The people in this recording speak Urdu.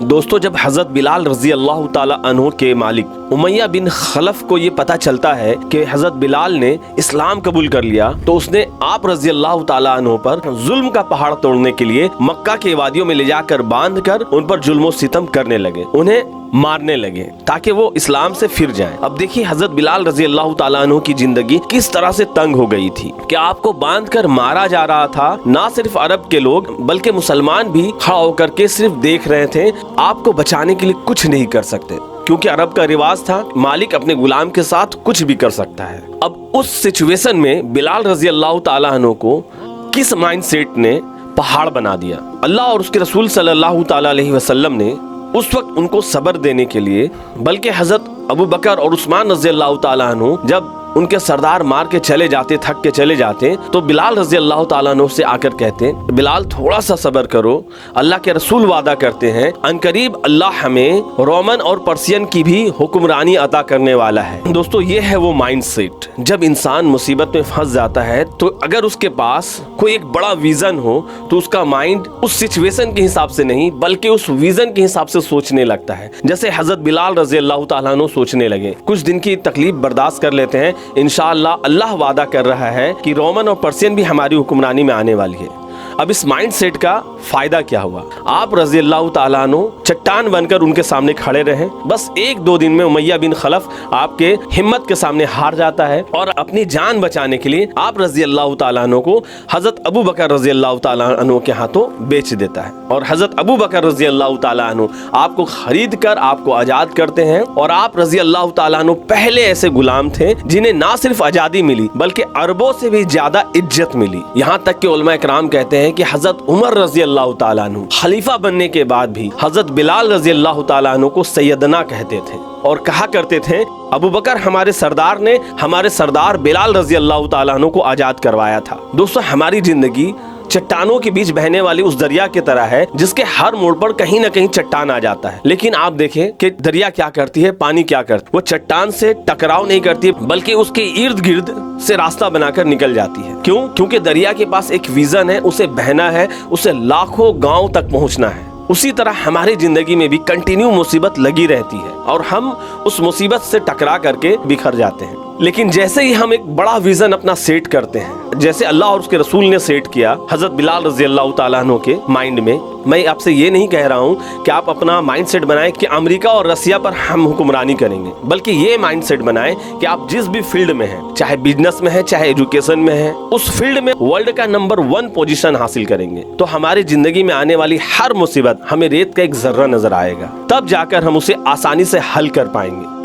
دوستو جب حضرت بلال رضی اللہ تعالی عنہ کے مالک امیہ بن خلف کو یہ پتہ چلتا ہے کہ حضرت بلال نے اسلام قبول کر لیا تو اس نے آپ رضی اللہ تعالی عنہ پر ظلم کا پہاڑ توڑنے کے لیے مکہ کے وادیوں میں لے جا کر باندھ کر ان پر ظلم و ستم کرنے لگے، انہیں مارنے لگے تاکہ وہ اسلام سے پھر جائیں۔ اب دیکھیے حضرت بلال رضی اللہ تعالیٰ عنہ کی زندگی کس طرح سے تنگ ہو گئی تھی کہ آپ کو باندھ کر مارا جا رہا تھا، نہ صرف عرب کے لوگ بلکہ مسلمان بھی کھڑا ہو کر کے صرف دیکھ رہے تھے، آپ کو بچانے کے لیے کچھ نہیں کر سکتے، کیونکہ عرب کا رواج تھا مالک اپنے غلام کے ساتھ کچھ بھی کر سکتا ہے۔ اب اس سچویشن میں بلال رضی اللہ تعالیٰ عنہ کو کس مائنڈ سیٹ نے پہاڑ بنا دیا؟ اللہ اور اس کے رسول صلی اللہ تعالیٰ علیہ وسلم نے اس وقت ان کو صبر دینے کے لیے، بلکہ حضرت ابو بکر اور عثمان رضی اللہ تعالیٰ عنہ جب ان کے سردار مار کے چلے جاتے، تھک کے چلے جاتے، تو بلال رضی اللہ تعالیٰ عنہ سے آ کر کہتے بلال تھوڑا سا صبر کرو، اللہ کے رسول وعدہ کرتے ہیں عنقریب اللہ ہمیں رومن اور پرسین کی بھی حکمرانی عطا کرنے والا ہے۔ دوستو یہ ہے وہ مائنڈ سیٹ، جب انسان مصیبت میں پھنس جاتا ہے تو اگر اس کے پاس کوئی ایک بڑا ویژن ہو تو اس کا مائنڈ اس سچویشن کے حساب سے نہیں بلکہ اس ویژن کے حساب سے سوچنے لگتا ہے، جیسے حضرت بلال رضی اللہ تعالیٰ عنہ سوچنے لگے، کچھ دن کی تکلیف برداشت کر لیتے ہیں، انشاءاللہ اللہ وعدہ کر رہا ہے کہ رومن اور پرسین بھی ہماری حکمرانی میں آنے والی ہے۔ اب اس مائنڈ سیٹ کا فائدہ کیا ہوا؟ آپ رضی اللہ تعالیٰ عنہ چٹان بن کر ان کے سامنے کھڑے رہے، بس ایک دو دن میں امیہ بن خلف آپ کے ہمت کے سامنے ہار جاتا ہے اور اپنی جان بچانے کے لیے آپ رضی اللہ تعالیٰ عنہ کو حضرت ابو بکر رضی اللہ تعالیٰ عنہ کے ہاتھوں بیچ دیتا ہے، اور حضرت ابو بکر رضی اللہ تعالیٰ عنہ آپ کو خرید کر آپ کو آزاد کرتے ہیں، اور آپ رضی اللہ تعالیٰ عنہ پہلے ایسے غلام تھے جنہیں نہ صرف آزادی ملی بلکہ عربوں سے بھی زیادہ عزت ملی، یہاں تک کہ علماء کرام کہتے ہیں کہ حضرت عمر رضی اللہ تعالیٰ عنہ خلیفہ بننے کے بعد بھی حضرت بلال رضی اللہ تعالیٰ عنہ کو سیدنا کہتے تھے اور کہا کرتے تھے ابو بکر ہمارے سردار نے ہمارے سردار بلال رضی اللہ تعالیٰ عنہ کو آزاد کروایا تھا۔ دوستو ہماری زندگی چٹانوں کے بیچ بہنے والی اس دریا کی طرح ہے جس کے ہر موڑ پر کہیں نہ کہیں چٹان آ جاتا ہے، لیکن آپ دیکھیں کہ دریا کیا کرتی ہے، پانی کیا کرتی ہے، وہ چٹان سے ٹکراؤ نہیں کرتی بلکہ اس کے ارد گرد سے راستہ بنا کر نکل جاتی ہے۔ کیوں؟ کیونکہ دریا کے پاس ایک ویژن ہے، اسے بہنا ہے، اسے لاکھوں گاؤں تک پہنچنا ہے۔ اسی طرح ہماری زندگی میں بھی کنٹینیو مصیبت لگی رہتی ہے اور ہم اس مصیبت سے ٹکرا کر کے بکھر جاتے ہیں، لیکن جیسے ہی ہم ایک بڑا ویژن اپنا سیٹ کرتے ہیں، جیسے اللہ اور اس کے رسول نے سیٹ کیا حضرت بلال رضی اللہ تعالیٰ عنہ کے مائنڈ میں آپ سے یہ نہیں کہہ رہا ہوں کہ آپ اپنا مائنڈ سیٹ بنائیں کہ امریکہ اور رسیا پر ہم حکمرانی کریں گے، بلکہ یہ مائنڈ سیٹ بنائیں کہ آپ جس بھی فیلڈ میں ہیں، چاہے بزنس میں ہے، چاہے ایجوکیشن میں ہے، اس فیلڈ میں ورلڈ کا نمبر 1 پوزیشن حاصل کریں گے تو ہماری زندگی میں آنے والی ہر مصیبت ہمیں ریت کا ایک ذرہ نظر آئے گا، تب جا کر ہم اسے آسانی سے حل کر پائیں گے۔